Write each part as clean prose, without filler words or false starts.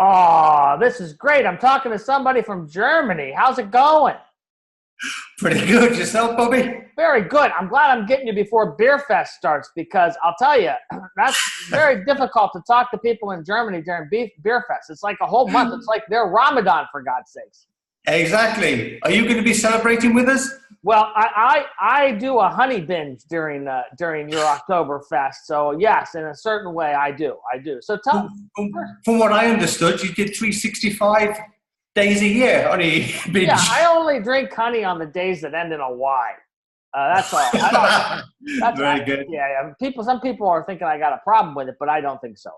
Oh, this is great. I'm talking to somebody from Germany. How's it going? Pretty good. Yourself, Bobby? Very good. I'm glad I'm getting you before Beer Fest starts because I'll tell you, that's very difficult to talk to people in Germany during Beer Fest. It's like a whole month. It's like their Ramadan, for God's sakes. Exactly. Are you going to be celebrating with us? Well, I do a honey binge during your Oktoberfest. So yes, in a certain way, I do. So tell. From what I understood, you did 365 days a year on a binge. Yeah, I only drink honey on the days that end in a Y. That's all. Very good. Yeah. Some people are thinking I got a problem with it, but I don't think so.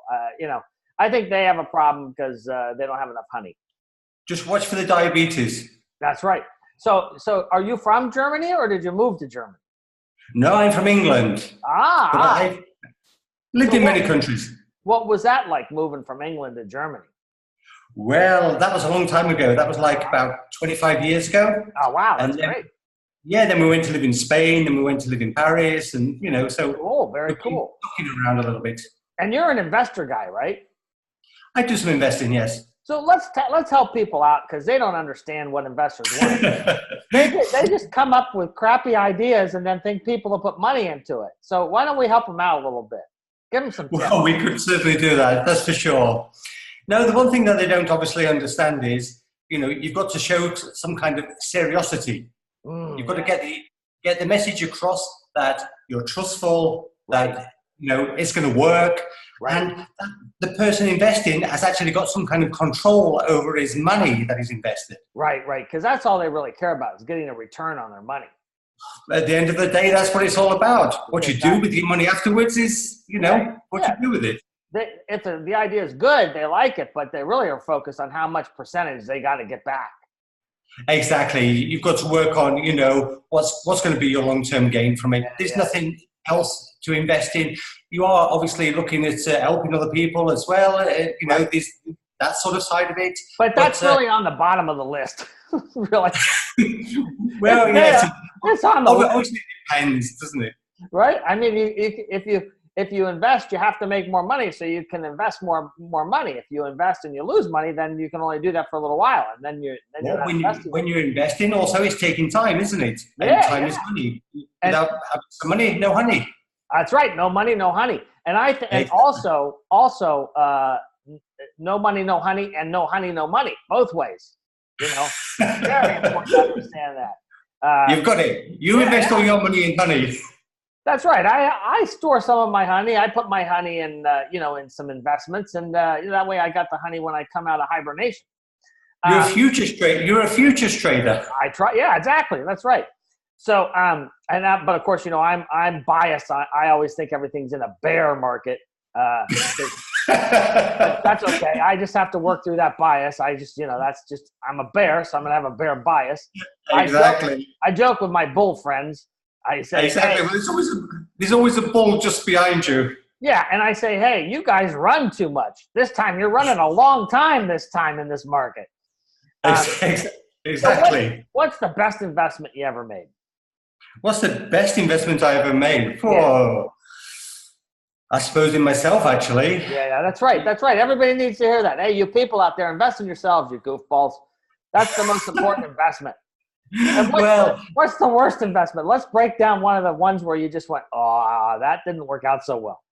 I think they have a problem because they don't have enough honey. Just watch for the diabetes. That's right. So are you from Germany or did you move to Germany? No, I'm from England. But I've lived in many countries. What was that like moving from England to Germany? Well, that was a long time ago. That was like about 25 years ago. Oh, wow. That's great. Yeah, then we went to live in Spain, then we went to live in Paris, and, so... Oh, very cool. Looking around a little bit. And you're an investor guy, right? I do some investing, yes. So let's help people out because they don't understand what investors want. They just come up with crappy ideas and then think people will put money into it. So why don't we help them out a little bit? Give them some tips. Well, we could certainly do that. That's for sure. No, the one thing that they don't obviously understand is, you've got to show some kind of seriosity. You've got to get the message across that you're trustful, that it's going to work, and that the person investing has actually got some kind of control over his money that he's invested. Right, because that's all they really care about is getting a return on their money. At the end of the day, that's what it's all about. What you do with your money afterwards is, what you do with it. If the idea is good, they like it, but they really are focused on how much percentage they got to get back. Exactly. You've got to work on, what's going to be your long-term gain from it. There's nothing else to invest in. You are obviously looking at helping other people as well. That sort of side of it. But that's really on the bottom of the list. Really. Well, yes. It's on the list. Obviously, it depends, doesn't it? Right. I mean, if you invest, you have to make more money, so you can invest more money. If you invest and you lose money, then you can only do that for a little while, and then you're not investing. When you're investing, also it's taking time, isn't it? And time is money. Without having some money, no honey. That's right. No money, no honey. And and also, no money, no honey, and no honey, no money. Both ways. Very important to understand that. You've got it. You invest all your money in honey. That's right. I store some of my honey. I put my honey in, in some investments, and that way I got the honey when I come out of hibernation. You're a futures trader. I try. Yeah, exactly. That's right. So, but of course, I'm biased. I always think everything's in a bear market. That's okay. I just have to work through that bias. I'm a bear, so I'm gonna have a bear bias. Exactly. I joke with my bull friends. I say, exactly. Hey, there's always a bull just behind you. Yeah, and I say, hey, you guys run too much. This time you're running a long time. This time in this market. Exactly. So what's the best investment you ever made? What's the best investment I ever made? I suppose in myself, actually. Yeah, that's right. That's right. Everybody needs to hear that. Hey, you people out there, invest in yourselves, you goofballs. That's the most important investment. And what's the worst investment? Let's break down one of the ones where you just went, oh, that didn't work out so well.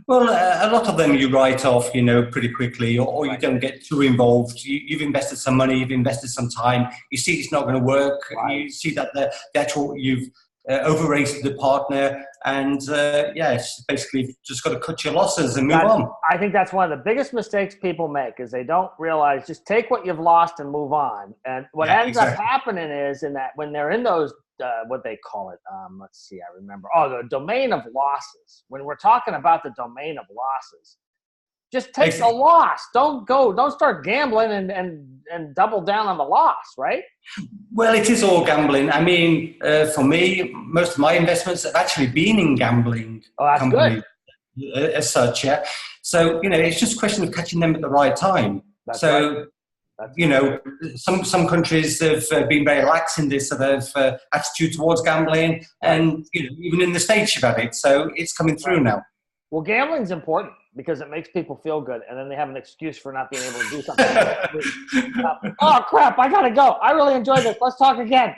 Well, a lot of them you write off, pretty quickly, or you don't get too involved. You've invested some money, you've invested some time. You see it's not going to work. Right. You see that the actual you've overrated the partner, and it's basically just got to cut your losses and move on. I think that's one of the biggest mistakes people make is they don't realize just take what you've lost and move on. And what ends up happening is in that when they're in those what they call it, let's see, I remember. Oh, the domain of losses. When we're talking about the domain of losses, just take the loss. Don't start gambling and double down on the loss, right? Well, it is all gambling. I mean, for me, most of my investments have actually been in gambling companies as such. Yeah. So, it's just a question of catching them at the right time. That's right. Some countries have been very lax in this sort of attitude towards gambling, and even in the States you've had it. So it's coming through now. Well, gambling's important. because it makes people feel good, and then they have an excuse for not being able to do something. Oh crap! I gotta go. I really enjoyed this. Let's talk again.